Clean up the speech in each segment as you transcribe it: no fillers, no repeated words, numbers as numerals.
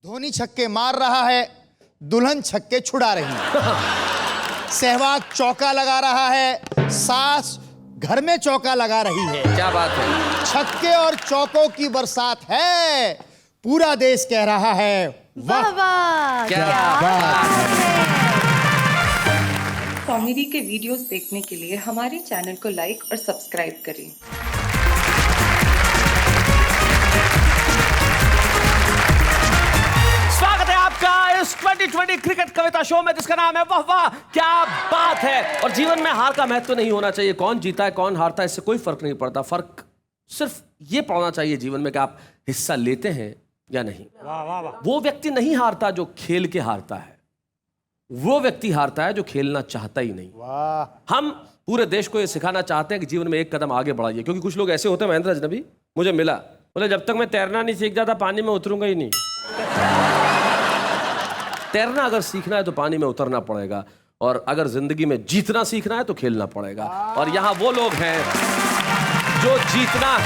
धोनी छक्के मार रहा है, दुल्हन छक्के छुड़ा रही है। सहवाग चौका लगा रहा है, सास घर में चौका लगा रही है। क्या बात है, छक्के और चौकों की बरसात है। पूरा देश कह रहा है वाह वाह, क्या बात है। कॉमेडी के वीडियोस देखने के लिए हमारे चैनल को लाइक और सब्सक्राइब करें। स्वागत है आपका इस 2020 क्रिकेट कविता शो में जिसका नाम है वाह वाह क्या बात है। और जीवन में हार का महत्व नहीं होना चाहिए, कौन जीता है कौन हारता है इससे कोई फर्क नहीं पड़ता। फर्क सिर्फ ये पड़ना चाहिए जीवन में कि आप हिस्सा लेते हैं या नहीं। वाह वाह वाह। वो व्यक्ति नहीं हारता जो खेल के हारता है, वो व्यक्ति हारता है जो खेलना चाहता ही नहीं। वाह। हम पूरे देश को ये सिखाना चाहते हैं कि जीवन में एक कदम आगे बढ़ाइए, क्योंकि कुछ लोग ऐसे होते हैं, महेंद्र अजनबी मुझे मिला, बोले जब तक मैं तैरना नहीं सीख जाता पानी में उतरूंगा ही नहीं। तैरना अगर सीखना है तो पानी में उतरना पड़ेगा, और अगर जिंदगी में जीतना सीखना है तो खेलना पड़ेगा। और यहाँ वो लोग हैं जो जीतना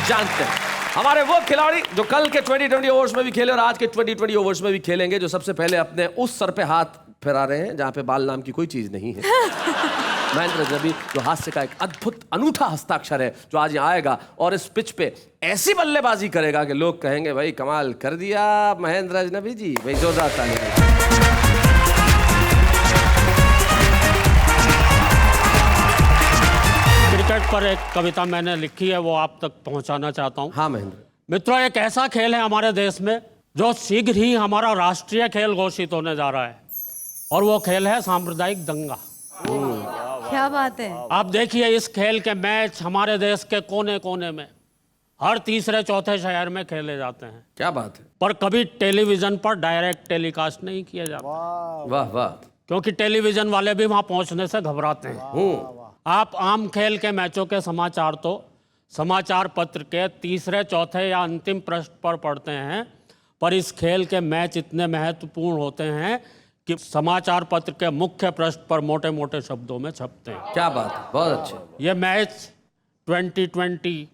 जानते हैं। हमारे वो खिलाड़ी जो कल के 2020 ओवर्स में भी खेले और आज के 2020 ओवर्स में भी खेलेंगे, जो सबसे पहले अपने उस सर पे हाथ फैला रहे हैं जहां पे बाल नाम की कोई चीज नहीं है। महेंद्र अजनबी जो हास्य का एक अद्भुत अनूठा हस्ताक्षर है, जो आज यहाँ आएगा और इस पिच पे ऐसी बल्लेबाजी करेगा कि लोग कहेंगे भाई कमाल कर दिया महेंद्र अजनबी जी। भाई जोरदार तालियां। क्रिकेट पर एक कविता मैंने लिखी है, वो आप तक पहुंचाना चाहता हूं। हाँ महेंद्र। मित्रों, एक ऐसा खेल है हमारे देश में जो शीघ्र ही हमारा राष्ट्रीय खेल घोषित होने जा रहा है, और वो खेल है सांप्रदायिक दंगा। क्या बात है। आप देखिए, इस खेल के मैच हमारे देश के कोने कोने में हर तीसरे चौथे शहर में खेले जाते हैं, क्या बात है, पर कभी टेलीविजन पर डायरेक्ट टेलीकास्ट नहीं किए जाते, वाह वाह। क्योंकि टेलीविजन वाले भी वहां पहुंचने से घबराते हैं। आप आम खेल के मैचों के समाचार तो समाचार पत्र के तीसरे चौथे या अंतिम पृष्ठ पर पढ़ते हैं, पर इस खेल के मैच इतने महत्वपूर्ण होते हैं कि समाचार पत्र के मुख्य पृष्ठ पर मोटे मोटे शब्दों में छपते हैं। क्या बात है, बहुत अच्छे। ये मैच 2020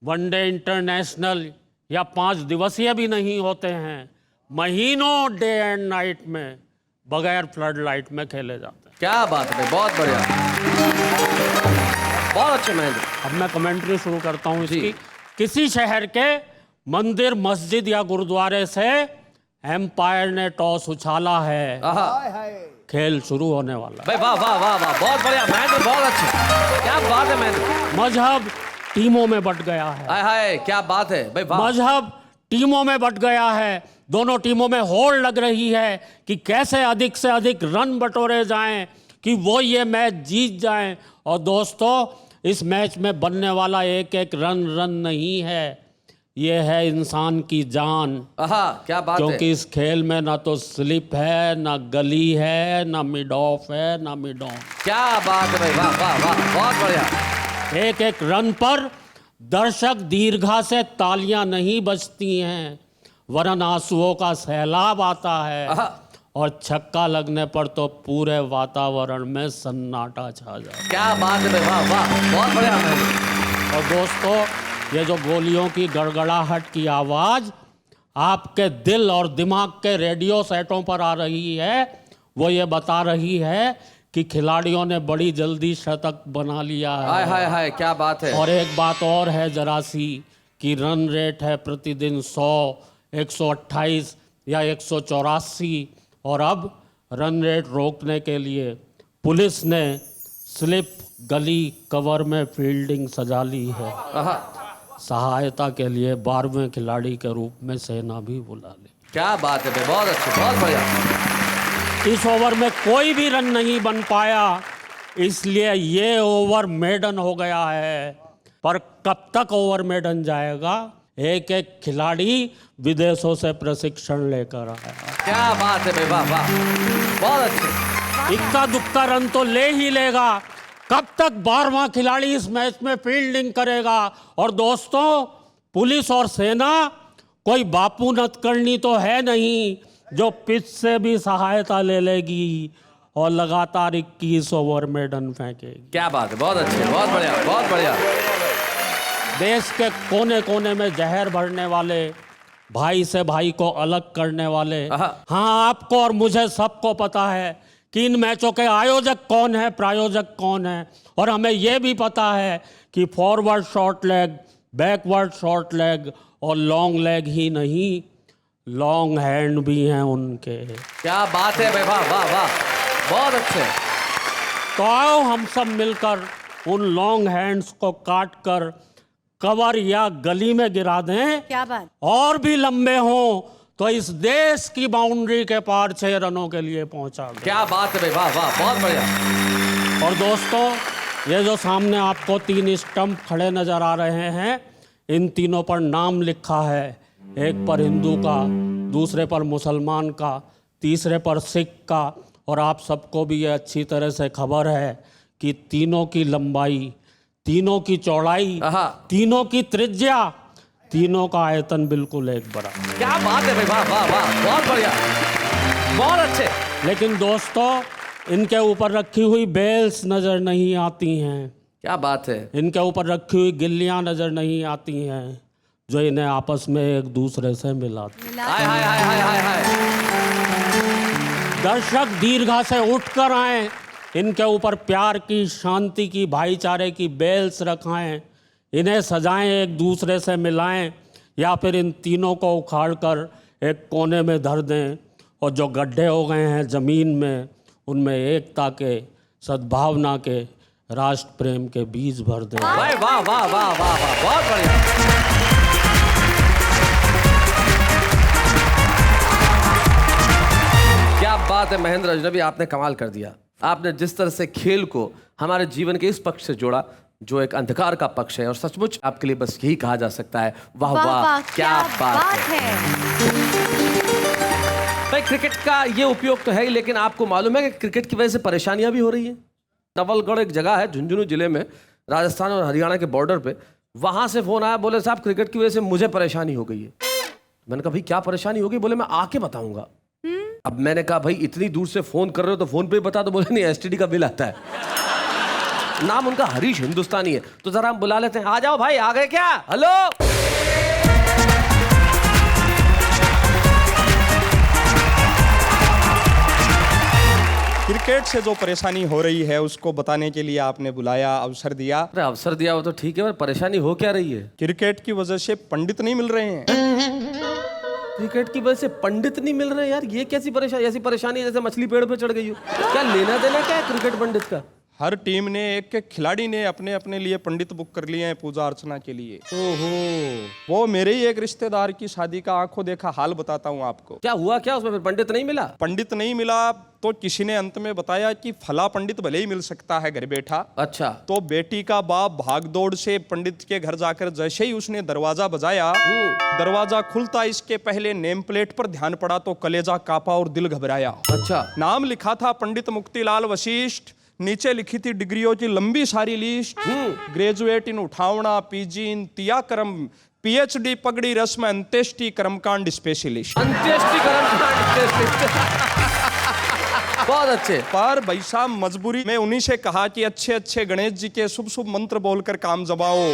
वनडे इंटरनेशनल या 5 दिवसीय भी नहीं होते हैं, महीनों डे एंड नाइट में बगैर फ्लड लाइट में खेले जाते हैं। क्या बात है, बहुत बढ़िया, बहुत अच्छे महेंद्र। अब मैं कमेंट्री शुरू करता हूँ जी। इसकी। किसी शहर के मंदिर मस्जिद या गुरुद्वारे से एम्पायर ने टॉस उछाला है, आहा, खेल शुरू होने वाला है। भाई वाह वाह वाह वाह, बहुत बढ़िया महेंद्र, बहुत अच्छे। क्या बात है महेंद्र। मजहब टीमों में बट गया है। हाय हाय, क्या बात है भाई, वाह। मजहब टीमों में बट गया है। दोनों टीमों में होड़ लग रही है कि कैसे अधिक से अधिक रन बटोरे जाएं कि वो ये मैच जीत जाएं। और दोस्तों, इस मैच में बनने वाला एक एक रन नहीं है, ये है इंसान की जान। आहा, क्या बात है। क्योंकि इस खेल में ना तो स्लिप है, ना गली है, ना मिड ऑफ है, ना मिड ऑन। क्या बात है भाई, वाह वाह वाह, बहुत बढ़िया। एक एक रन पर दर्शक दीर्घा से तालियां नहीं बजती हैं, वरन आंसुओं का सैलाब आता है। आहा, और छक्का लगने पर तो पूरे वातावरण में सन्नाटा छा जाता है। क्या बात है भाई, वाह वाह, बहुत बढ़िया महेंद्र। और दोस्तों, ये जो गोलियों की गड़गड़ाहट की आवाज़ आपके दिल और दिमाग के रेडियो सेटों पर आ रही है, वो ये बता रही है कि खिलाड़ियों ने बड़ी जल्दी शतक बना लिया हाय है। हाय हाय, क्या बात है। और एक बात और है जरा सी, कि रन रेट है प्रतिदिन 100, 128 या 184, और अब रन रेट रोकने के लिए पुलिस ने स्लिप गली कवर में फील्डिंग सजा ली है। आहा, सहायता के लिए 12वें खिलाड़ी के रूप में सेना भी बुला ली। क्या बात है भाई, बहुत अच्छे, बहुत बढ़िया। इस ओवर में कोई भी रन नहीं बन पाया, इसलिए ये ओवर मेडन हो गया है। पर कब तक ओवर मेडन जाएगा, एक एक खिलाड़ी विदेशों से प्रशिक्षण लेकर आया। क्या बात है भाई, वाह वाह, बहुत अच्छे। इक्का दुक्का रन तो ले ही लेगा, कब तक 12वां खिलाड़ी इस मैच में फील्डिंग करेगा। और दोस्तों, पुलिस और सेना कोई बापू नतकर्णी तो है नहीं जो पिच से भी सहायता ले लेगी और लगातार 21 ओवर मेडन फेंकेगी। क्या बात है, बहुत अच्छे, बहुत बढ़िया, बहुत बढ़िया। देश के कोने कोने में जहर भरने वाले भाई से भाई को अलग करने वाले। आहा। हाँ, आपको और मुझे सबको पता है कि इन मैचों के आयोजक कौन है, प्रायोजक कौन है, और हमें यह भी पता है कि forward short leg, backward short leg और लॉन्ग लेग ही नहीं, लॉन्ग हैंड भी हैं उनके। क्या बात है भाई, वाह वाह वाह, बहुत अच्छे। तो आओ हम सब मिलकर उन लॉन्ग हैंड्स को काट कर कवर या गली में गिरा दें। क्या बात। और भी लंबे हों तो इस देश की बाउंड्री के पार 6 रनों के लिए पहुंचा दें। क्या बात है भाई, वाह वाह, बहुत बढ़िया। और दोस्तों, ये जो सामने आपको 3 स्टंप खड़े नजर आ रहे हैं, इन तीनों पर नाम लिखा है। एक पर हिंदू का, दूसरे पर मुसलमान का, तीसरे पर सिख का। और आप सबको भी ये अच्छी तरह से खबर है कि तीनों की लंबाई, तीनों की चौड़ाई, आहा। तीनों की त्रिज्या, तीनों का आयतन बिल्कुल एक बड़ा। क्या बात है भाई, वाह वाह वाह, बहुत बढ़िया, बहुत अच्छे। लेकिन दोस्तों, इनके ऊपर रखी हुई बेल्स नजर नहीं आती हैं। क्या बात है। इनके ऊपर रखी हुई गिल्लियां नजर नहीं आती हैं जो इन्हें आपस में एक दूसरे से मिलाती। हाय हाय हाय हाय हाय हाय। दर्शक दीर्घा से उठकर आए, इनके ऊपर प्यार की, शांति की, भाईचारे की बेल्स रखाएं, इन्हें सजाएं, एक दूसरे से मिलाएं, या फिर इन तीनों को उखाड़कर एक कोने में धर दें और जो गड्ढे हो गए हैं ज़मीन में, उनमें एकता के, सद्भावना के, राष्ट्र प्रेम के बीज भर दें। भाई वाह वाह वाह वाह वाह, बहुत बढ़िया। क्या बात है महेंद्र अजनबी, आपने कमाल कर दिया। आपने जिस तरह से खेल को हमारे जीवन के इस पक्ष से जोड़ा जो एक अंधकार का पक्ष है, और सचमुच आपके लिए बस यही कहा जा सकता है, वाह वाह, क्या बात है। भाई क्रिकेट का ये उपयोग तो है ही, लेकिन आपको मालूम है कि क्रिकेट की वजह से परेशानियां भी हो रही हैं। नवलगढ़ एक जगह है झुंझुनू जिले में, राजस्थान और हरियाणा के बॉर्डर पे, वहां से फोन आया, बोले साहब क्रिकेट की वजह से मुझे परेशानी हो गई है। मैंने कहा भाई क्या परेशानी होगी? बोले मैं आके बताऊंगा। अब मैंने कहा भाई इतनी दूर से फोन कर रहे हो तो फोन पे ही बता दो। बोले नहीं, एसटीडी का बिल आता है। नाम उनका हरीश हिंदुस्तानी है, तो जरा हम बुला लेते हैं। आ जाओ भाई, आ गए क्या? हेलो। क्रिकेट से जो परेशानी हो रही है उसको बताने के लिए आपने बुलाया, अवसर दिया। अरे अवसर दिया हो तो ठीक है, पर परेशानी हो क्या रही है? क्रिकेट की वजह से पंडित नहीं मिल रहे हैं। क्रिकेट की वजह से पंडित नहीं मिल रहे यार, ये कैसी परेशानी? ऐसी परेशानी जैसे मछली पेड़ पे चढ़ गई हो। क्या लेना देना क्या है क्रिकेट पंडित का? हर टीम ने, एक एक खिलाड़ी ने अपने अपने लिए पंडित बुक कर लिए हैं पूजा अर्चना के लिए। ओहो। वो मेरे ही एक रिश्तेदार की शादी का आंखों देखा हाल बताता हूँ आपको। क्या हुआ क्या उसमें? फिर पंडित नहीं मिला? पंडित नहीं मिला तो किसी ने अंत में बताया कि फला पंडित भले ही मिल सकता है घर बैठा। अच्छा। तो बेटी का बाप भागदौड़ से पंडित के घर जाकर जैसे ही उसने दरवाजा बजाया, दरवाजा खुलता इसके पहले नेम प्लेट पर ध्यान पड़ा तो कलेजा कांपा और दिल घबराया। अच्छा। नाम लिखा था पंडित मुक्तिलाल वशिष्ठ, नीचे लिखी थी डिग्रियों की लंबी सारी लिस्ट। ग्रेजुएट इन उठावना, पीजी इन तियाकरम, पीएचडी पगड़ी रस्म, अंत्येष्टि कर्मकांड स्पेशलिस्ट। अंत्येष्टि कर्मकांड स्पेशलिस्ट। बहुत अच्छे। पर भाई साहब मजबूरी में उन्हीं से कहा कि अच्छे अच्छे गणेश जी के शुभ शुभ मंत्र बोलकर काम जमाओ।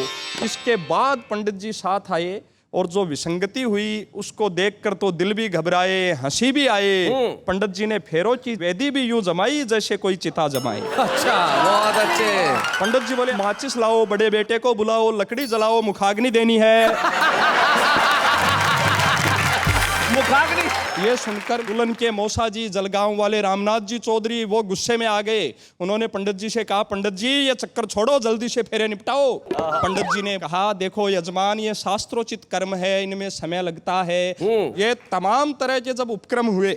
इसके बाद पंडित जी साथ आए और जो विसंगति हुई उसको देखकर तो दिल भी घबराए, हंसी भी आए। पंडित जी ने फेरों की वेदी भी यूं जमाई जैसे कोई चिता जमाई। अच्छा, बहुत अच्छे। पंडित जी बोले माचिस लाओ, बड़े बेटे को बुलाओ, लकड़ी जलाओ, मुखाग्नि देनी है। मुखाग्नि। ये सुनकर दुल्हन के मौसा जी, जलगांव वाले रामनाथ जी चौधरी, वो गुस्से में आ गए। उन्होंने पंडित जी से कहा, पंडित जी ये चक्कर छोड़ो, जल्दी से फेरे निपटाओ। पंडित जी ने कहा, देखो यजमान, ये शास्त्रोचित कर्म है, इनमें समय लगता है। ये तमाम तरह के जब उपक्रम हुए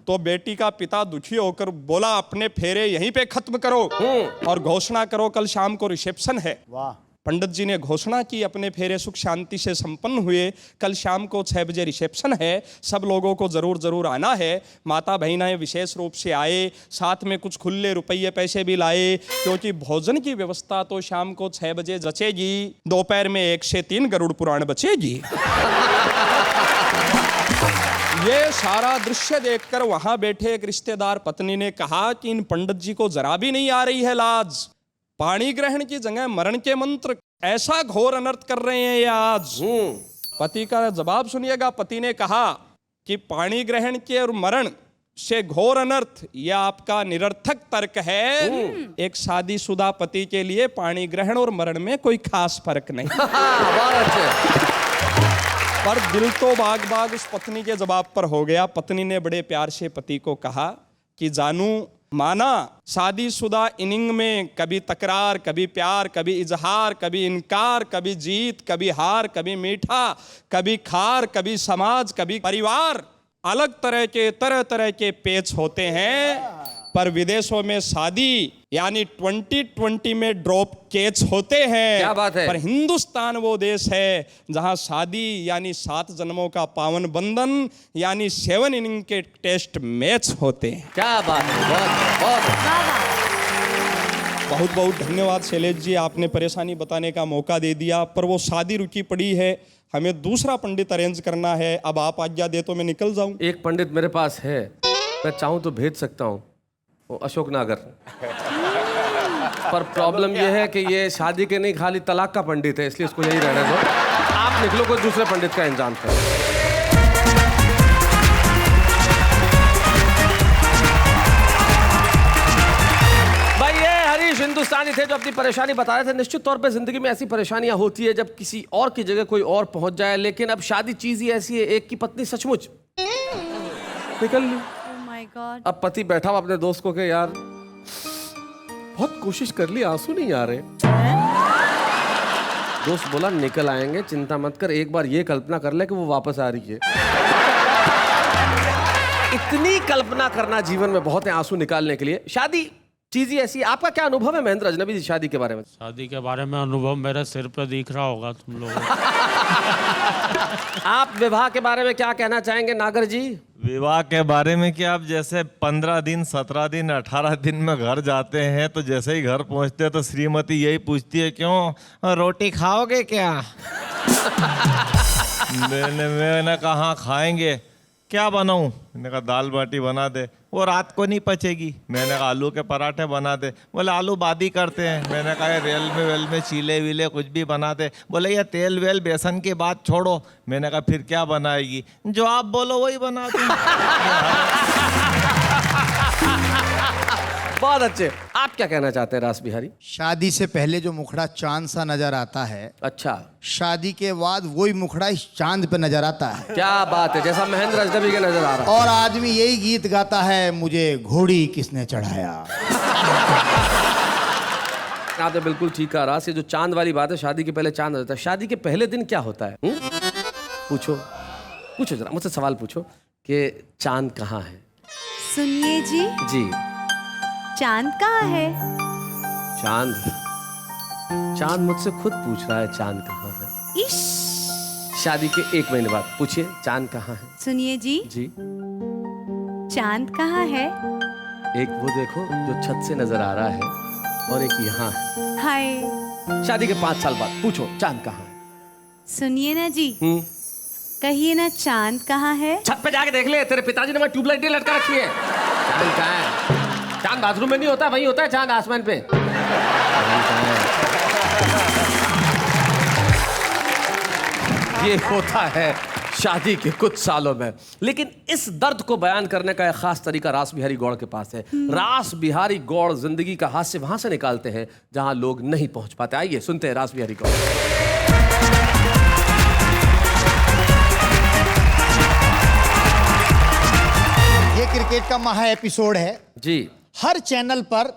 तो बेटी का पिता दुखी होकर बोला, अपने फेरे यहीं पे खत्म करो और घोषणा करो कल शाम को रिसेप्शन है। वाह। पंडित जी ने घोषणा की, अपने फेरे सुख शांति से संपन्न हुए। कल शाम को 6 बजे रिसेप्शन है, सब लोगों को जरूर जरूर आना है। माता बहनाएं विशेष रूप से आए, साथ में कुछ खुले रुपये पैसे भी लाए, क्योंकि भोजन की व्यवस्था तो शाम को 6 बजे जचेगी, दोपहर में 1 से 3 गरुड़ पुराण बचेगी। ये सारा दृश्य देखकर वहां बैठे एक रिश्तेदार पत्नी ने कहा कि इन पंडित जी को जरा भी नहीं आ रही है लाज। पानी ग्रहण की जगह मरण के मंत्र, ऐसा घोर अनर्थ कर रहे हैं ये आज। पति का जवाब सुनिएगा। पति ने कहा कि पाणी ग्रहण के और मरण से घोर अनर्थ, यह आपका निरर्थक तर्क है। एक शादीशुदा पति के लिए पाणी ग्रहण और मरण में कोई खास फर्क नहीं। बहुत अच्छे। पर दिल तो बाग बाग उस पत्नी के जवाब पर हो गया। पत्नी ने बड़े प्यार से पति को कहा कि जानू, माना शादीशुदा इनिंग में कभी तकरार, कभी प्यार, कभी इजहार, कभी इनकार, कभी जीत, कभी हार, कभी मीठा, कभी खार, कभी समाज, कभी परिवार, अलग तरह तरह के पेच होते हैं। पर विदेशों में शादी यानी 2020 में ड्रॉप कैच होते हैं। क्या बात है। पर हिंदुस्तान वो देश है जहां शादी यानी 7 जन्मों का पावन बंधन यानी 7 इनिंग के टेस्ट मैच होते हैं। क्या बात है, बहुत बहुत। वाह वाह। बहुत बहुत धन्यवाद शैलेश जी, आपने परेशानी बताने का मौका दे दिया। पर वो शादी रुकी पड़ी है, हमें दूसरा पंडित अरेंज करना है। अब आप आज्ञा दे तो मैं निकल जाऊं। एक पंडित मेरे पास है, मैं चाहूँ तो भेज सकता हूँ, वो अशोक नागर। पर प्रॉब्लम यह है कि ये शादी के नहीं खाली तलाक का पंडित है, इसलिए उसको यही रहने दो। आप निकलो, कोई दूसरे पंडित का इंतजाम करो। भाई ये हरीश हिंदुस्तानी थे जो अपनी परेशानी बता रहे थे। निश्चित तौर पे जिंदगी में ऐसी परेशानियां होती है जब किसी और की जगह कोई और पहुंच जाए, लेकिन अब शादी चीज ही ऐसी है, एक की पत्नी सचमुच निकल ली। Oh my God. अब पति बैठा हुआ अपने दोस्त को के यार बहुत कोशिश कर ली, आंसू नहीं आ रहे। दोस्त बोला निकल आएंगे, चिंता मत कर, एक बार ये कल्पना कर ले कि वो वापस आ रही है। इतनी कल्पना करना जीवन में बहुत है आंसू निकालने के लिए। शादी चीज ही ऐसी। आपका क्या अनुभव है महेंद्र अजनबी जी शादी के बारे में? शादी के बारे में अनुभव मेरे सिर पे दिख रहा होगा तुम लोगों को। आप विवाह के बारे में क्या कहना चाहेंगे नागर जी? विवाह के बारे में कि आप जैसे 15 दिन 17 दिन 18 दिन में घर जाते हैं तो जैसे ही घर पहुंचते हैं तो श्रीमती यही पूछती है क्यों रोटी खाओगे क्या? मैंने कहा खाएंगे, क्या बनाऊं? मैंने कहा दाल बाटी बना दे। वो रात को नहीं पचेगी। मैंने कहा आलू के पराठे बना दे। बोले आलू बादी करते हैं। मैंने कहा रेल में चीले वीले कुछ भी बना दे। बोले ये तेल वेल बेसन की बात छोड़ो। मैंने कहा फिर क्या बनाएगी? जो आप बोलो वही बना दूं। बहुत अच्छे। आप क्या कहना चाहते हैं रास बिहारी? शादी से पहले जो मुखड़ा चांद सा नजर आता है, अच्छा, शादी के बाद वही मुखड़ा इस चांद पे नजर आता है। क्या बात है, जैसा महेंद्र अजनबी के नजर आ रहा है। और आदमी यही गीत गाता है, मुझे घोड़ी किसने चढ़ाया। आपने बिल्कुल ठीक कहा रास। ये जो चांद वाली बात है, शादी के पहले चांद होता है। शादी के पहले दिन क्या होता है? पूछो पूछो जरा मुझसे सवाल पूछो कि चांद कहाँ है? सुनिए जी, जी, चांद कहाँ है? चांद मुझसे खुद पूछ रहा है चांद कहाँ है। इश। शादी के 1 महीने बाद पूछिए चांद कहाँ है। सुनिए जी, जी, चांद कहाँ है? एक वो देखो जो छत से नजर आ रहा है और एक यहाँ है। हाय। शादी के 5 साल बाद पूछो चांद कहाँ है। सुनिए ना जी, कहिए ना चांद कहाँ है? छत पे जाके देख ले, तेरे पिताजी ने वहाँ ट्यूबलाइट नहीं लटका रखी है। चांद कहाँ है? चांद बाथरूम में नहीं होता, वहीं होता है चांद आसमान पे। ये होता है शादी के कुछ सालों में। लेकिन इस दर्द को बयान करने का एक खास तरीका रास बिहारी गौड़ के पास है। रास बिहारी गौड़ जिंदगी का हास्य वहां से निकालते हैं जहां लोग नहीं पहुंच पाते। आइए सुनते हैं रास बिहारी गौड़। ये क्रिकेट का महा एपिसोड है जी। हर चैनल पर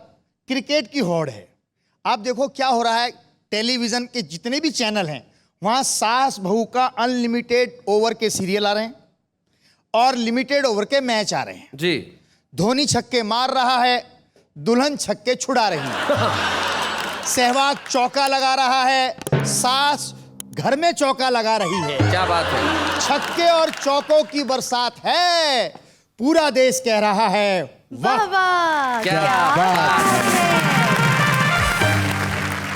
क्रिकेट की होड़ है। आप देखो क्या हो रहा है, टेलीविजन के जितने भी चैनल हैं वहां सास बहू का अनलिमिटेड ओवर के सीरियल आ रहे हैं और लिमिटेड ओवर के मैच आ रहे हैं। जी। धोनी छक्के मार रहा है, दुल्हन छक्के छुड़ा रही है। सहवाग चौका लगा रहा है, सास घर में चौका लगा रही है। क्या बात है। छक्के और चौकों की बरसात है, पूरा देश कह रहा है वाह वाह। क्या बात है।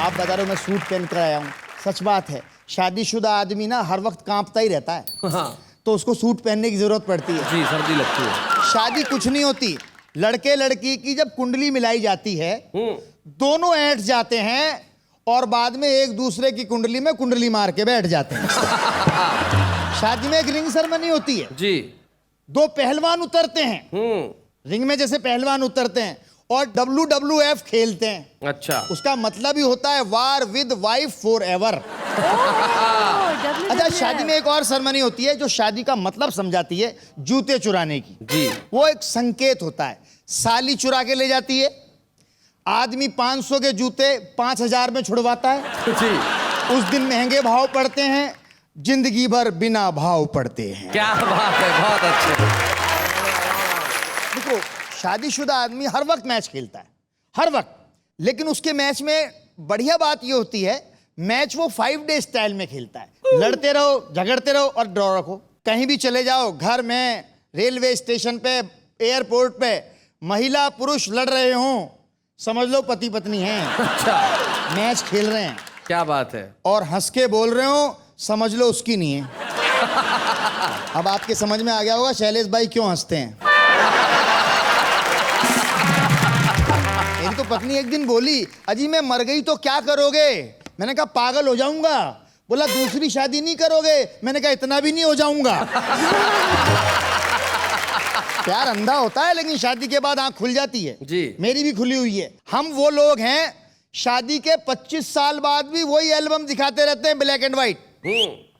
आप बता रहे हो मैं सूट पहन कर आया हूं, सच बात है। शादीशुदा आदमी ना हर वक्त कांपता ही रहता है, हाँ। तो उसको सूट पहनने की जरूरत पड़ती है। जी, सर्दी लगती है। शादी कुछ नहीं होती, लड़के लड़की की जब कुंडली मिलाई जाती है दोनों ऐंठ जाते हैं और बाद में एक दूसरे की कुंडली में कुंडली मार के बैठ जाते हैं। शादी में एक रिंग सेरेमनी होती है, जी। दो पहलवान उतरते हैं रिंग में, जैसे पहलवान उतरते हैं और WWF खेलते हैं। अच्छा। उसका मतलब ही होता है वार विद वाइफ फॉर एवर। अच्छा, शादी में एक और सेरेमनी होती है जो शादी का मतलब समझाती है, जूते चुराने की। जी। वो एक संकेत होता है। साली चुरा के ले जाती है, आदमी 500 के जूते 5000 में छुड़वाता है। जी। उस दिन महंगे भाव पड़ते हैं, जिंदगी भर बिना भाव पड़ते हैं। क्या बात है, बहुत अच्छे। देखो, शादीशुदा आदमी हर वक्त मैच खेलता है, हर वक्त, लेकिन उसके मैच में बढ़िया बात ये होती है, मैच वो 5 डे स्टाइल में खेलता है। लड़ते रहो, झगड़ते रहो और ड्रॉ रखो। कहीं भी चले जाओ, घर में, रेलवे स्टेशन पे, एयरपोर्ट पे, महिला पुरुष लड़ रहे हों, समझ लो पति पत्नी हैं। अच्छा। मैच खेल रहे हैं। क्या बात है। और हंस के बोल रहे हो, समझ लो उसकी नहीं है। अब आपके समझ में आ गया होगा शैलेश भाई क्यों हंसते हैं। मेरी तो पत्नी एक दिन बोली, अजी मैं मर गई तो क्या करोगे? मैंने कहा पागल हो जाऊंगा। बोला दूसरी शादी नहीं करोगे? मैंने कहा इतना भी नहीं हो जाऊंगा। प्यार अंधा होता है लेकिन शादी के बाद आंख खुल जाती है। जी। मेरी भी खुली हुई है। हम वो लोग हैं, शादी के 25 साल बाद भी वही एल्बम दिखाते रहते हैं ब्लैक एंड व्हाइट,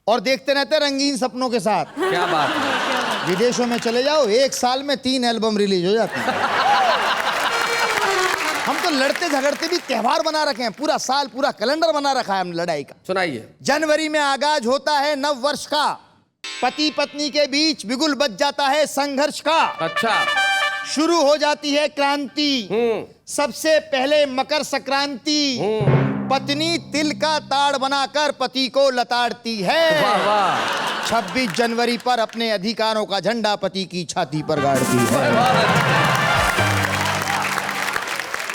और देखते रहते हैं रंगीन सपनों के साथ। क्या बात है। विदेशों में चले जाओ, एक साल में 3 एल्बम रिलीज हो जाते हैं। हम तो लड़ते झगड़ते भी त्योहार बना रखे हैं, पूरा साल, पूरा कैलेंडर बना रखा है हमने लड़ाई का। सुनाइए। जनवरी में आगाज होता है नव वर्ष का, पति पत्नी के बीच बिगुल बज जाता है संघर्ष का। अच्छा। शुरू हो जाती है क्रांति, सबसे पहले मकर संक्रांति। पत्नी तिल का ताड़ बनाकर पति को लताड़ती है। वाह वाह। 26 जनवरी पर अपने अधिकारों का झंडा पति की छाती पर गाड़ती है।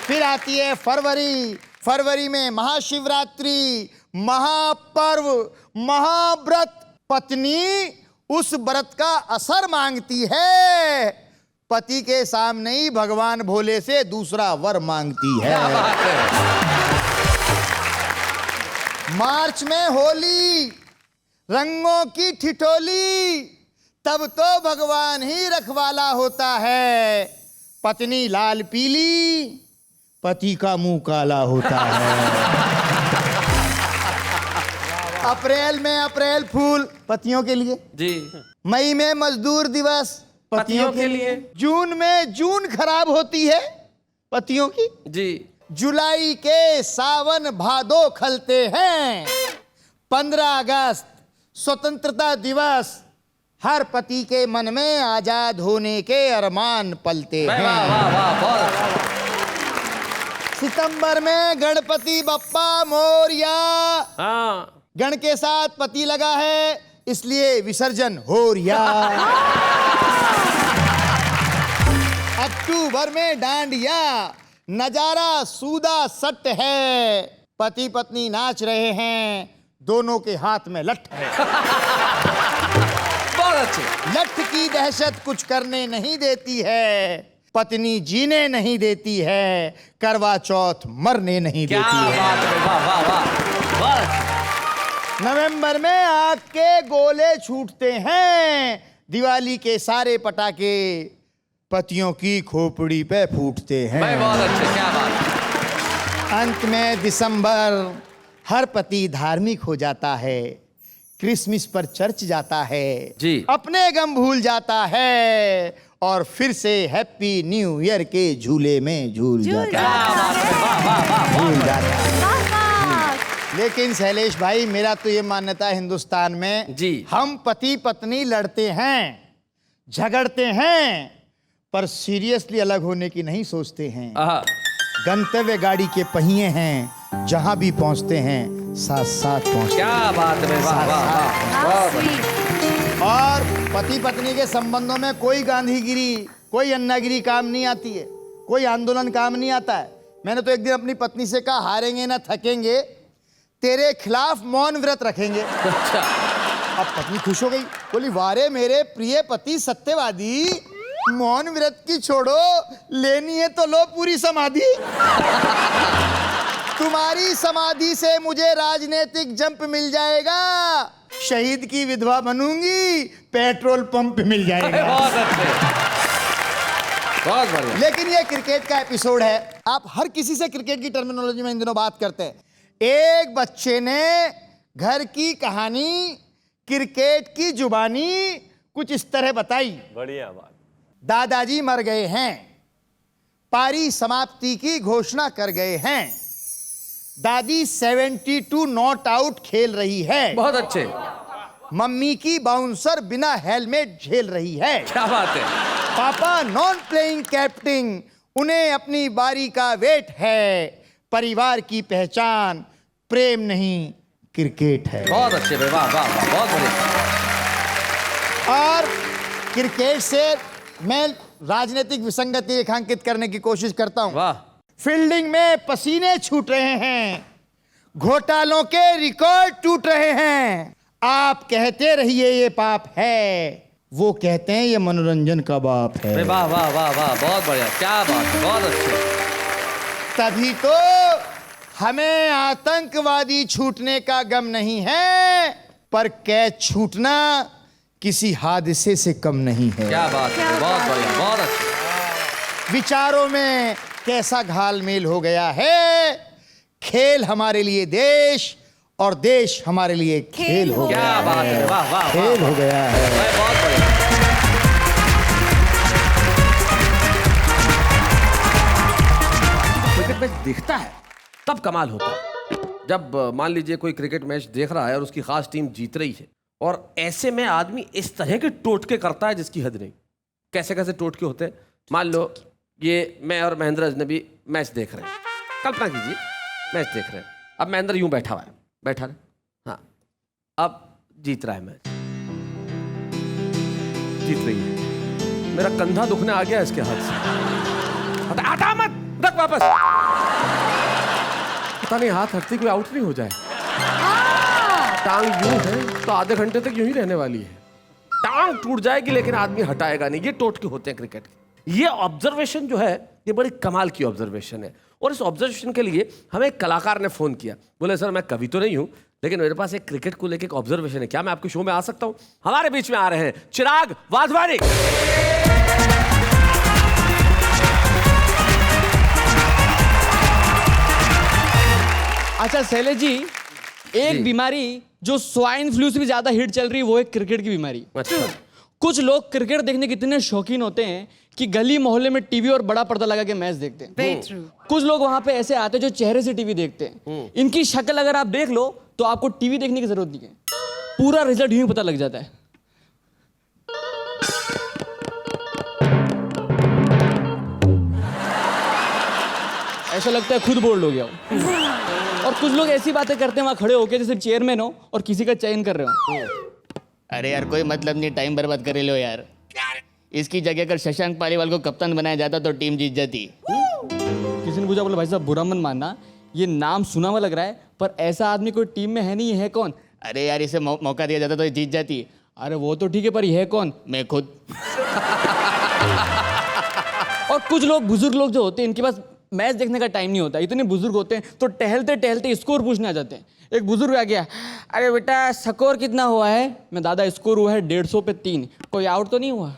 फिर आती है फरवरी। फरवरी में महाशिवरात्रि, महापर्व, महाव्रत। पत्नी उस व्रत का असर मांगती है, पति के सामने ही भगवान भोले से दूसरा वर मांगती है। मार्च में होली, रंगों की ठिठोली, तब तो भगवान ही रखवाला होता है। पत्नी लाल पीली, पति का मुंह काला होता है। अप्रैल में अप्रैल फूल, पतियों के लिए। जी। मई में मजदूर दिवस, पतियों के लिए। जून में जून खराब होती है, पतियों की। जी। जुलाई के सावन भादो खलते हैं। 15 अगस्त स्वतंत्रता दिवस, हर पति के मन में आजाद होने के अरमान पलते हैं। वाह वाह वाह, बहुत। सितंबर में गणपति बप्पा मोरया, हाँ। गण के साथ पति लगा है इसलिए विसर्जन हो रिया। अक्टूबर में डांडिया, नजारा सूदा सट है। पति पत्नी नाच रहे हैं, दोनों के हाथ में लठ है। बहुत अच्छे। लठ की दहशत कुछ करने नहीं देती है, पत्नी जीने नहीं देती है, करवा चौथ मरने नहीं क्या देती है। बात है, वाह वाह वाह, वाह। नवंबर में आग के गोले छूटते हैं, दिवाली के सारे पटाखे पतियों की खोपड़ी पे फूटते हैं। भाई बहुत अच्छे, क्या बात। अंत में दिसंबर, हर पति धार्मिक हो जाता है, क्रिसमस पर चर्च जाता है जी। अपने गम भूल जाता है और फिर से हैप्पी न्यू ईयर के झूले में झूल जाता है। भूल जाता है। लेकिन शैलेश भाई, मेरा तो ये मान्यता है हिंदुस्तान में जी, हम पति पत्नी लड़ते हैं, झगड़ते हैं, पर सीरियसली अलग होने की नहीं सोचते हैं। गंतव्य गाड़ी के पहिए हैं, जहां भी पहुंचते हैं साथ साथ पहुंचते हैं। क्या बात है, वाह वाह वाह। और पति पत्नी के संबंधों में कोई गांधीगिरी, कोई अन्नागिरी काम नहीं आती है, कोई आंदोलन काम नहीं आता है। मैंने तो एक दिन अपनी पत्नी से कहा, हारेंगे ना थकेंगे, तेरे खिलाफ मौन व्रत रखेंगे। अच्छा। अब पत्नी खुश हो गई, बोली वारे मेरे प्रिय पति सत्यवादी, मौन व्रत की छोड़ो, लेनी है तो लो पूरी समाधि। तुम्हारी समाधि से मुझे राजनीतिक जंप मिल जाएगा, शहीद की विधवा बनूंगी, पेट्रोल पंप मिल जाएगा। बहुत अच्छे, बहुत बढ़िया। लेकिन ये क्रिकेट का एपिसोड है, आप हर किसी से क्रिकेट की टर्मिनोलॉजी में इन दिनों बात करते हैं। एक बच्चे ने घर की कहानी क्रिकेट की जुबानी कुछ इस तरह बताई। बढ़िया बात। दादाजी मर गए हैं, पारी समाप्ति की घोषणा कर गए हैं, दादी 72 नॉट आउट खेल रही है, बहुत अच्छे, मम्मी की बाउंसर बिना हेलमेट झेल रही है, क्या बात है। पापा नॉन प्लेइंग कैप्टन, उन्हें अपनी बारी का वेट है, परिवार की पहचान प्रेम नहीं क्रिकेट है। बहुत अच्छे भाई, वाह वाह वाह, बहुत बढ़िया। और क्रिकेट से मैं राजनीतिक विसंगति रेखांकित करने की कोशिश करता हूं। वाह। फील्डिंग में पसीने छूट रहे हैं, घोटालों के रिकॉर्ड टूट रहे हैं, आप कहते रहिए ये पाप है, वो कहते हैं ये मनोरंजन का बाप है। अरे वाह वाह वाह वाह, बहुत बढ़िया, क्या बात है, बहुत अच्छे। तभी तो हमें आतंकवादी छूटने का गम नहीं है, पर कैच छूटना किसी हादसे से कम नहीं है। क्या बात है, बहुत बढ़िया, बहुत अच्छे। विचारों में कैसा घालमेल हो गया है, खेल हमारे लिए देश और देश हमारे लिए खेल हो गया क्या बात है। है, वाह वाह, खेल हो गया है। बहुत बढ़िया। क्रिकेट मैच दिखता है तब कमाल होता है, जब मान लीजिए कोई क्रिकेट मैच देख रहा है और उसकी खास टीम जीत रही है, और ऐसे में आदमी इस तरह के टोटके करता है जिसकी हद नहीं। कैसे कैसे टोटके होते हैं, मान लो ये मैं और महेंद्र अजनबी मैच देख रहे हैं, कल्पना कीजिए मैच देख रहे हैं। अब महेंद्र यूं बैठा हुआ है, बैठा है, हाँ, अब जीत रहा है मैच, जीत रही है, मेरा कंधा दुखने आ गया इसके हाथ से, हटा मत, रख वापस, पता नहीं हाथ हटते कोई आउट नहीं हो जाए। टांग यूं है तो आधे घंटे तक यूं ही रहने वाली है, टांग टूट जाएगी लेकिन आदमी हटाएगा नहीं। ये टोटके होते हैं क्रिकेट के। ये ऑब्जर्वेशन जो है ये बड़ी कमाल की ऑब्जर्वेशन है, और इस ऑब्जर्वेशन के लिए हमें एक कलाकार ने फोन किया, बोले सर मैं कवि तो नहीं हूं लेकिन मेरे पास एक क्रिकेट को लेकर एक ऑब्जर्वेशन है, क्या मैं आपके शो में आ सकता हूं? हमारे बीच में आ रहे हैं चिराग वाधवानी। अच्छा शैलेश जी, एक बीमारी जो स्वाइन फ्लू से भी ज्यादा हिट चल रही है वो है क्रिकेट की बीमारी। अच्छा। कुछ लोग क्रिकेट देखने के इतने शौकीन होते हैं कि गली मोहल्ले में टीवी और बड़ा पर्दा लगा के मैच देखते हैं। Very true. कुछ लोग वहां पे ऐसे आते हैं जो चेहरे से टीवी देखते हैं। इनकी शक्ल अगर आप देख लो तो आपको टीवी देखने की जरूरत नहीं है, पूरा रिजल्ट यूं ही पता लग जाता है। ऐसा लगता है खुद बोल्ड हो गया हो। और कुछ लोग ऐसी बातें करते हैं वहां खड़े होके जैसे चेयरमैन हो और किसी का चयन कर रहे हो। अरे यार कोई मतलब नहीं, टाइम बर्बाद कर लो यार। इसकी जगह अगर शशांक पालीवाल को कप्तान बनाया जाता तो टीम जीत जाती। किसी ने पूछा, बोला भाई साहब बुरा मत मानना, ये नाम सुना हुआ लग रहा है पर ऐसा आदमी कोई टीम में है नहीं, है कौन? अरे यार इसे मौका दिया जाता तो ये जीत जाती। अरे वो तो ठीक है पर यह है कौन? मैं खुद। और कुछ लोग बुजुर्ग लोग जो होते हैं इनके पास मैच देखने का टाइम नहीं होता, इतने बुजुर्ग होते हैं तो टहलते टहलते स्कोर पूछने आ जाते हैं। एक बुजुर्ग आ गया, अरे बेटा स्कोर कितना हुआ है? मैं दादा स्कोर हुआ है 150 पे 3, कोई आउट तो नहीं हुआ?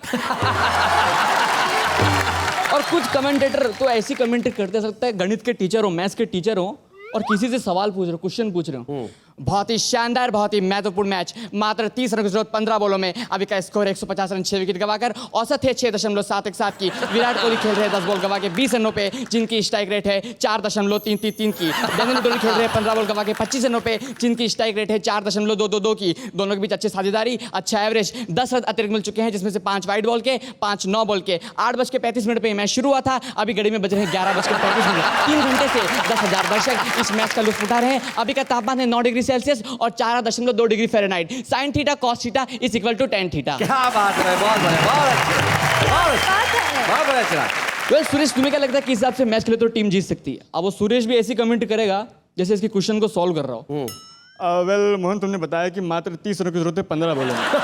और कुछ कमेंटेटर तो ऐसी कमेंट्री करते सकता है गणित के टीचर हो, मैथ्स के टीचर हो और किसी से सवाल पूछ रहे हो, क्वेश्चन पूछ रहे हो, बहुत ही शानदार बहुत ही महत्वपूर्ण मैच, मात्र 30 रन की जरूरत 15 बॉलों में, अभी का स्कोर 150 रन 6 विकेट गवाकर औसत है 6.717 की। विराट कोहली खेल रहे हैं 10 बॉल गवा के 20 रनों पे जिनकी स्ट्राइक रेट है 4.333 की। देवेंद्र धोनी खेल रहे हैं 15 बॉल गवा के 25 रनों पे जिनकी स्ट्राइक रेट है 4.222 की। दोनों के बीच अच्छी साझेदारी, अच्छा एवरेज, 10 रन अतिरिक्त मिल चुके हैं जिसमें से 5 वाइड बॉल के 5 9 बॉल के। 8:35 पे मैच शुरू हुआ था, अभी घड़ी में बज रहे हैं 11:35। 3 घंटे से 10,000 दर्शक इस मैच का लुत्फ उठा रहे हैं। अभी का तापमान है 9 डिग्री सेल्सियस और 4.2 degree fahrenheit. sin theta cos theta is equal to tan theta. क्या बात है, बहुत बढ़िया, बहुत अच्छे, बहुत बढ़िया चिराग। वेल सुरेश, तुम्हें क्या लगता है किस हिसाब से मैच खेले तो टीम जीत सकती है? अब वो सुरेश भी ऐसी कमेंट करेगा जैसे इसके क्वेश्चन को सॉल्व कर रहा हो। वेल मोहन, तुमने बताया कि मात्र 30 रनों की जरूरत है 15 बॉलों में, तो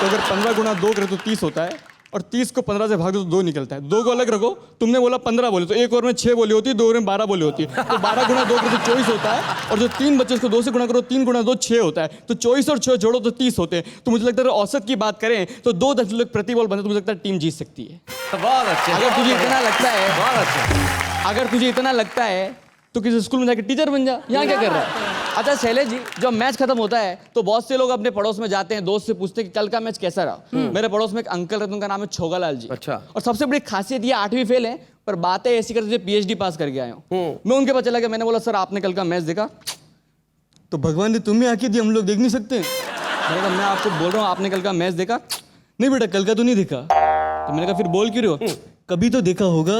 अगर 15 गुणा 2 करें तो 30 होता है और 30 को 15 से भाग दो तो 2 निकलता है। 2 को अलग रखो, तुमने बोला 15 बोले तो 1 ओवर में 6 बोली होती है, 2 ओवर में 12 बोली होती है, तो 12 गुना 2 करो तो 24 होता है, और जो 3 बच्चे उसको 2 से गुणा करो, 3 गुना 2 6 होता है, तो 24 और 6 जोड़ो तो 30 होते हैं। तो मुझे लगता है औसत की बात करें तो 2 दशमलव प्रति बॉल बनते तो मुझे लगता है टीम जीत सकती है। बहुत अच्छे, अगर तुझे इतना लगता है, बहुत अच्छे। अगर तुझे इतना लगता है तो किसी स्कूल में जाके टीचर बन जा। यहाँ क्या कर रहा है? अच्छा शैलेश जी, जब मैच खत्म होता है तो बहुत से लोग अपने पड़ोस में जाते हैं, दोस्त से पूछते हैं कि कल का मैच कैसा रहा। मेरे पड़ोस में एक अंकल रहते हैं, उनका नाम है छोगालाल जी। अच्छा। और सबसे बड़ी खासियत ये 8वीं फेल है, पर बातें ऐसी करते PhD पास करके आए हूँ। मैं उनके पास चला गया, मैंने बोला सर आपने कल का मैच देखा? तो भगवान ने तुम्हें आके दी, हम लोग देख नहीं सकते। मैंने कहा मैं आपको बोल रहा हूँ आपने कल का मैच देखा? नहीं बेटा कल का तो नहीं देखा। तो मैंने कहा फिर बोल क्यों रहे हो? कभी तो देखा होगा।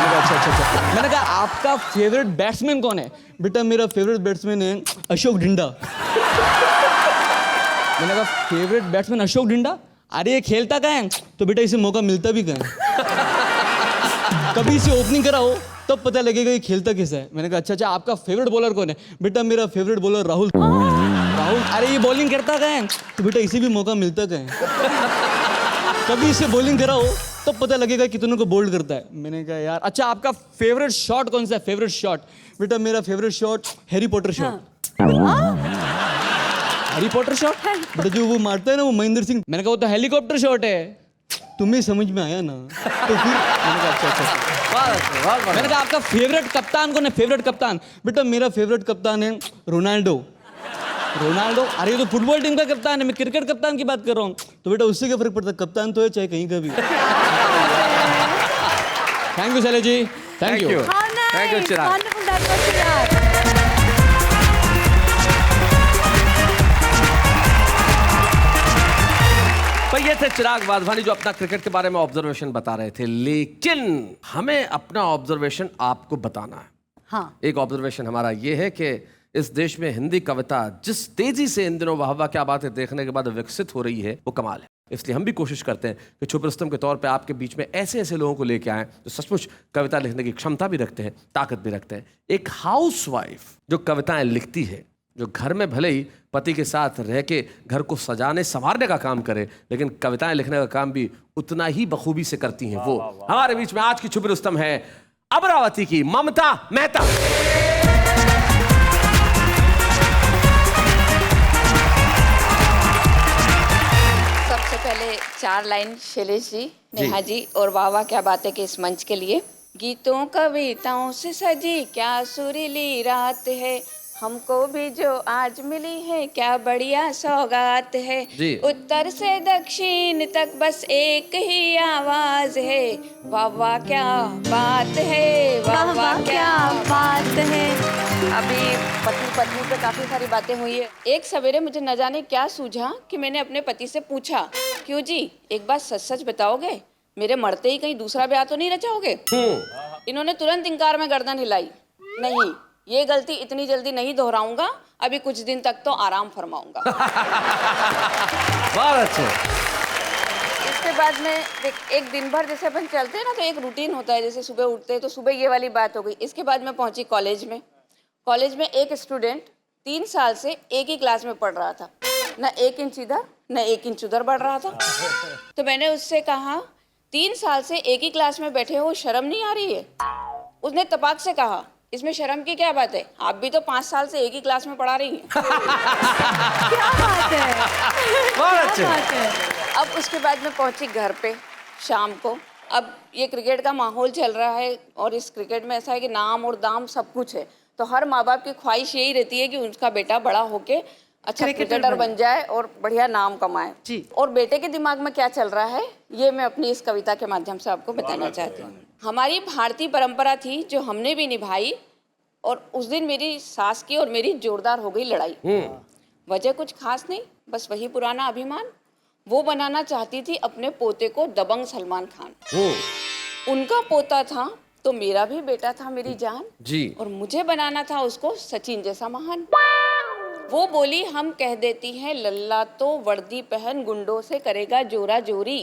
अच्छा। मैंने कहा आपका फेवरेट बैट्समैन कौन है? बेटा मेरा फेवरेट बैट्समैन है अशोक ढिंडा। मैंने कहा फेवरेट बैट्समैन अशोक ढिंडा? अरे ये खेलता कहाँ है? तो बेटा इसे मौका मिलता भी कहाँ है? कभी इसे ओपनिंग कराओ तब पता लगेगा ये खेलता कैसा है। मैंने कहा अच्छा आपका फेवरेट बॉलर कौन है? बेटा मेरा फेवरेट बॉलर राहुल। राहुल अरे ये बॉलिंग करता कहाँ है? तो बेटा इसे भी मौका मिलता कहाँ है? कभी इसे बॉलिंग कराओ तब पता लगेगा कितनों को बोल्ड करता है। मैंने कहा यार अच्छा आपका फेवरेट शॉट कौन सा है? Favourite shot? बेटा मेरा favourite shot Harry Potter shot. Harry Potter shot? बेटा जो वो मारता है ना वो महेंद्र सिंह। मैंने कहा वो तो हेलीकॉप्टर शॉट है। तुम्हें समझ में आया ना? तो फिर मैंने कहा अच्छा। मैंने कहा आपका फेवरेट कप्तान कौन है? फेवरेट कप्तान? बेटा मेरा फेवरेट कप्तान है रोनाल्डो। रोनाल्डो? अरे ये तो फुटबॉल टीम का कप्तान है, मैं क्रिकेट कप्तान की बात कर रहा हूँ। तो बेटा उससे क्या फर्क पड़ता है? कप्तान तो है चाहे कहीं का भी। Thank you Shailesh ji, thank you. Thank you, Chirag. Wonderful, that was Chirag. पर ये थे चिराग वाधवानी जो अपना क्रिकेट के बारे में ऑब्जर्वेशन बता रहे थे, लेकिन हमें अपना ऑब्जर्वेशन आपको बताना है। हाँ। एक ऑब्जर्वेशन हमारा ये है कि इस देश में हिंदी कविता जिस तेजी से इन दिनों वाह वाह क्या बातें देखने के बाद विकसित हो रही है वो कमाल है। इसलिए हम भी कोशिश करते हैं कि छुप रुस्तम के तौर पे आपके बीच में ऐसे ऐसे लोगों को लेके आएं जो सचमुच कविता लिखने की क्षमता भी रखते हैं, ताकत भी रखते हैं। एक हाउसवाइफ जो कविताएं लिखती है, जो घर में भले ही पति के साथ रह के घर को सजाने संवारने का काम करे, लेकिन कविताएं लिखने का काम भी उतना ही बखूबी से करती हैं वो। हमारे बीच में आज की छुप रुस्तम है अमरावती की ममता मेहता। सबसे पहले 4 लाइन शैलेश जी, नेहा जी और वाह वाह क्या बातें के इस मंच के लिए। गीतों कविताओं से सजी क्या सुरीली रात है, हमको भी जो आज मिली है क्या बढ़िया सौगात है। उत्तर से दक्षिण तक बस एक ही आवाज है, वाह वाह क्या बात है, वाह वाह क्या बात है। अभी पति पत्नी पे काफी सारी बातें हुई है। एक सवेरे मुझे न जाने क्या सूझा कि मैंने अपने पति से पूछा, क्यों जी एक बात सच सच बताओगे, मेरे मरते ही कहीं दूसरा ब्याह तो नहीं रचाओगे? इन्होंने तुरंत इंकार में गर्दन हिलाई, नहीं ये गलती इतनी जल्दी नहीं दोहराऊंगा, अभी कुछ दिन तक तो आराम फरमाऊंगा। बहुत अच्छे। इसके बाद में एक दिन भर जैसे अपन चलते हैं ना तो एक रूटीन होता है, जैसे सुबह उठते हैं तो सुबह ये वाली बात हो गई। इसके बाद मैं पहुंची कॉलेज में। कॉलेज में एक स्टूडेंट 3 साल से एक ही क्लास में पढ़ रहा था, न 1 इंच इधर न 1 इंच उधर बढ़ रहा था। तो मैंने उससे कहा 3 साल से एक ही क्लास में बैठे हो, शर्म नहीं आ रही है? उसने तपाक से कहा इसमें शर्म की क्या बात है, आप भी तो 5 साल से एक ही क्लास में पढ़ा रही हैं। क्या बात है, बहुत अच्छे। क्या बात है। अब उसके बाद मैं पहुंची घर पे शाम को। अब ये क्रिकेट का माहौल चल रहा है और इस क्रिकेट में ऐसा है कि नाम और दाम सब कुछ है, तो हर माँ बाप की ख्वाहिश यही रहती है कि उनका बेटा बड़ा होके अच्छा क्रिकेटर बन जाए और बढ़िया नाम कमाए जी। और बेटे के दिमाग में क्या चल रहा है ये मैं अपनी इस कविता के माध्यम से आपको बताना चाहती हूँ। हमारी भारतीय परंपरा थी जो हमने भी निभाई, और उस दिन मेरी सास की और मेरी जोरदार हो गई लड़ाई। वजह कुछ खास नहीं, बस वही पुराना अभिमान। वो बनाना चाहती थी अपने पोते को दबंग सलमान खान। उनका पोता था तो मेरा भी बेटा था मेरी जान जी, और मुझे बनाना था उसको सचिन जैसा महान। वो बोली हम कह देती हैं लल्ला तो वर्दी पहन गुंडों से करेगा जोरा जोरी,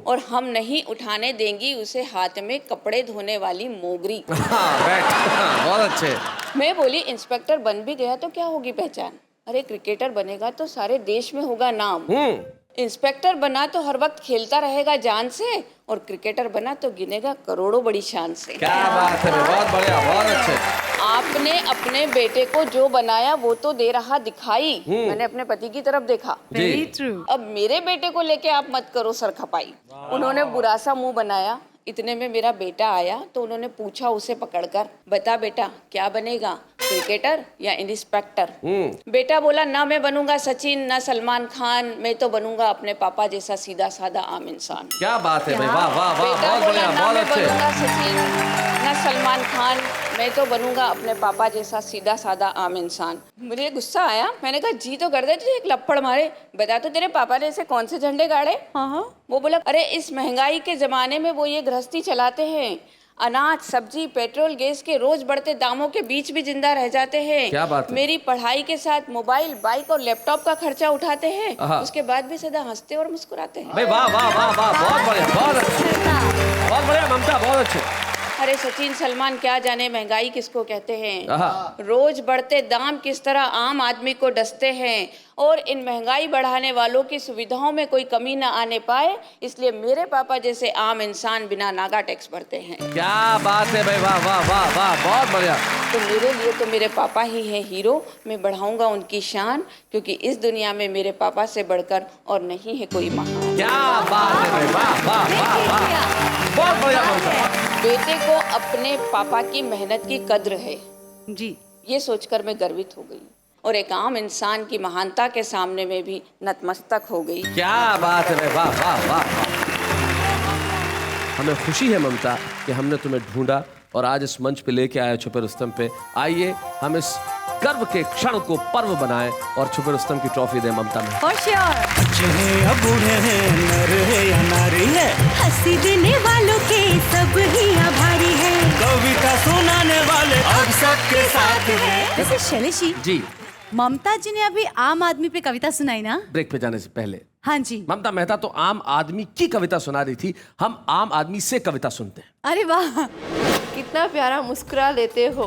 और हम नहीं उठाने देंगी उसे हाथ में कपड़े धोने वाली मोगरी। बहुत अच्छे। मैं बोली इंस्पेक्टर बन भी गया तो क्या होगी पहचान, अरे क्रिकेटर बनेगा तो सारे देश में होगा नाम। इंस्पेक्टर बना तो हर वक्त खेलता रहेगा जान से, और क्रिकेटर बना तो गिनेगा करोड़ों बड़ी शान से। क्या बात है, बहुत बढ़िया, बहुत अच्छे। आपने अपने बेटे को जो बनाया वो तो दे रहा दिखाई, मैंने अपने पति की तरफ देखा। Very true. अब मेरे बेटे को लेके आप मत करो सर खपाई। उन्होंने बुरा सा मुंह बनाया, इतने में मेरा बेटा आया तो उन्होंने पूछा उसे पकड़कर, बता बेटा क्या बनेगा, क्रिकेटर या इंस्पेक्टर? बेटा बोला, ना मैं बनूंगा सचिन ना सलमान खान, मैं तो बनूंगा अपने पापा जैसा सीधा साधा आम इंसान। क्या बात है भाई, वाह वाह वाह, बेटा बहुत बोला, बढ़िया, ना बहुत मैं अच्छे। बनूंगा सचिन ना सलमान खान, मैं तो बनूंगा अपने पापा जैसा सीधा साधा आम इंसान। मुझे गुस्सा आया, मैंने कहा जी तो कर दे तुझे एक लपड़ मारे, बता तो तेरे पापा ने ऐसे कौन से झंडे गाड़े? वो बोला, अरे इस महंगाई के जमाने में वो ये गृहस्थी चलाते हैं, अनाज सब्जी पेट्रोल गैस के रोज बढ़ते दामों के बीच भी जिंदा रह जाते हैं। क्या बात है? मेरी पढ़ाई के साथ मोबाइल बाइक और लैपटॉप का खर्चा उठाते हैं, उसके बाद भी सदा हंसते और मुस्कुराते हैं। भाई वाह वाह वाह वाह, बहुत बढ़िया, बहुत अच्छे, बहुत बढ़िया ममता, बहुत अच्छे। अरे सचिन सलमान क्या जाने महंगाई किसको कहते हैं, आहा। रोज बढ़ते दाम किस तरह आम आदमी को डसते हैं, और इन महंगाई बढ़ाने वालों की सुविधाओं में कोई कमी न आने पाए, इसलिए मेरे पापा जैसे आम इंसान बिना नागा टैक्स भरते हैं। क्या बात है भाई, वाह वाह वाह वाह, बहुत बढ़िया। तो मेरे लिए तो मेरे पापा ही हैं हीरो, मैं बढ़ाऊंगा उनकी शान, क्योंकि इस दुनिया में मेरे पापा से बढ़कर और नहीं है कोई महान। क्या बात है भाई, वाह वाह वाह वाह, बहुत बढ़िया ममता। बेटे को अपने पापा की मेहनत की कद्र है जी, ये सोचकर मैं गर्वित हो गई, और एक आम इंसान की महानता के सामने में भी नतमस्तक हो गई। क्या बात है भाई, वाह वाह वाह। हमें खुशी है ममता कि हमने तुम्हें ढूंढा और आज इस मंच पे लेके आए छुपे रुस्तम पे। आइए हम इस गर्व के क्षण को पर्व बनाएं और छुपे रुस्तम की ट्रॉफी दें ममता में। For sure. बच्चे हैं या बूढ़े हैं, नर है या नारी है, हंसी देने वालों के सब ही आभारी है, कविता सुनाने वाले अब सबके साथ हैं। वैसे शैलेशी जी, ममता जी ने अभी आम आदमी पे कविता सुनाई ना? ब्रेक पे जाने से पहले हाँ जी। ममता मेहता तो आम आदमी की कविता सुना रही थी, हम आम आदमी से कविता सुनते हैं। अरे वाह, कितना प्यारा मुस्कुरा लेते हो,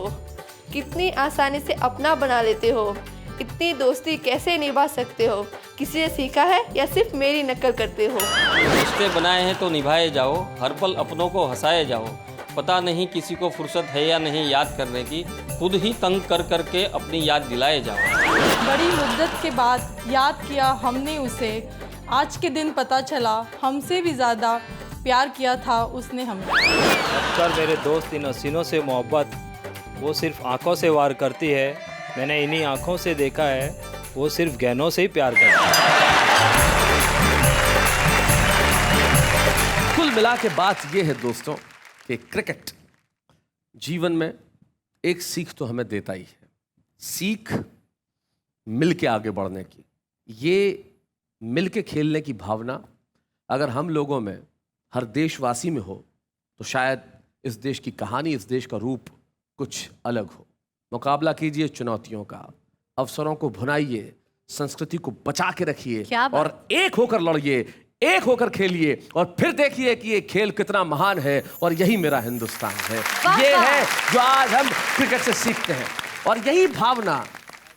कितनी आसानी से अपना बना लेते हो, इतनी दोस्ती कैसे निभा सकते हो, किसी से सीखा है या सिर्फ मेरी नकल करते हो? रिश्ते बनाए हैं तो निभाए जाओ, हर पल अपनों को हंसाए जाओ, पता नहीं किसी को फुर्सत है या नहीं याद करने की, खुद ही तंग कर करके अपनी याद दिलाए जाओ। बड़ी मुद्दत के बाद याद किया हमने उसे, आज के दिन पता चला हमसे भी ज़्यादा प्यार किया था उसने हमें। अक्सर मेरे दोस्त इन हसीनों से मोहब्बत वो सिर्फ आंखों से वार करती है, मैंने इन्हीं आंखों से देखा है वो सिर्फ गहनों से ही प्यार करती है। कुल मिला के बात यह है दोस्तों कि क्रिकेट जीवन में एक सीख तो हमें देता ही है, सीख मिल के आगे बढ़ने की। ये मिल के खेलने की भावना अगर हम लोगों में, हर देशवासी में हो तो शायद इस देश की कहानी, इस देश का रूप कुछ अलग हो। मुकाबला कीजिए चुनौतियों का, अवसरों को भुनाइए, संस्कृति को बचा के रखिए और एक होकर लड़िए, एक होकर खेलिए और फिर देखिए कि ये खेल कितना महान है और यही मेरा हिंदुस्तान है। ये है जो आज हम क्रिकेट से सीखते हैं और यही भावना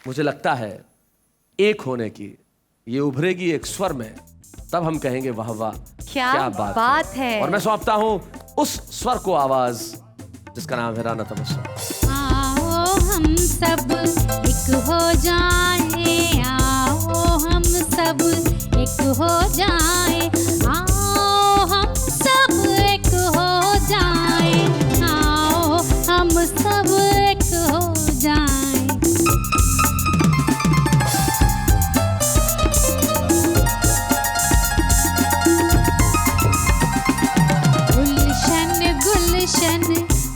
मुझे लगता है एक होने की, ये उभरेगी एक स्वर में, तब हम कहेंगे वाह वाह क्या बात है। और मैं सौंपता हूं उस स्वर को आवाज जिसका नाम है राना तबस्सुम। आओ हम सब एक हो जाएं, आओ हम सब एक हो जाएं, आओ हम सब एक हो जाएं, आओ हम सब एक हो जाएं। गुलशन गुलशन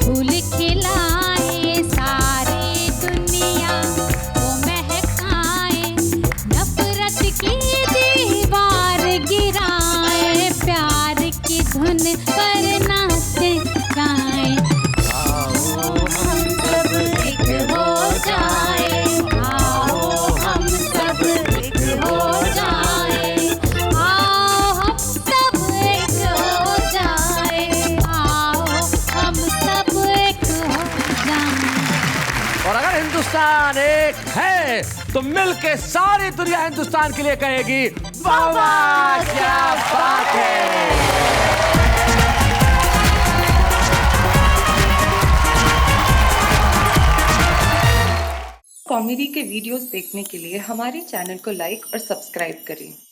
फूल खिलाए, सारी दुनिया को महकाए, नफरत की दीवार गिराए, प्यार की धुन पर नाचते गाएं। आओ हम सब एक हो जाए, आओ हम सब एक हो जाए, आओ हम सब एक हो जाए, आओ हम सब एक हो जाए। और अगर हिंदुस्तान एक है तो मिलके सारी दुनिया हिंदुस्तान के लिए कहेगी वाह, क्या बात है। कॉमेडी के वीडियोस देखने के लिए हमारे चैनल को लाइक और सब्सक्राइब करें।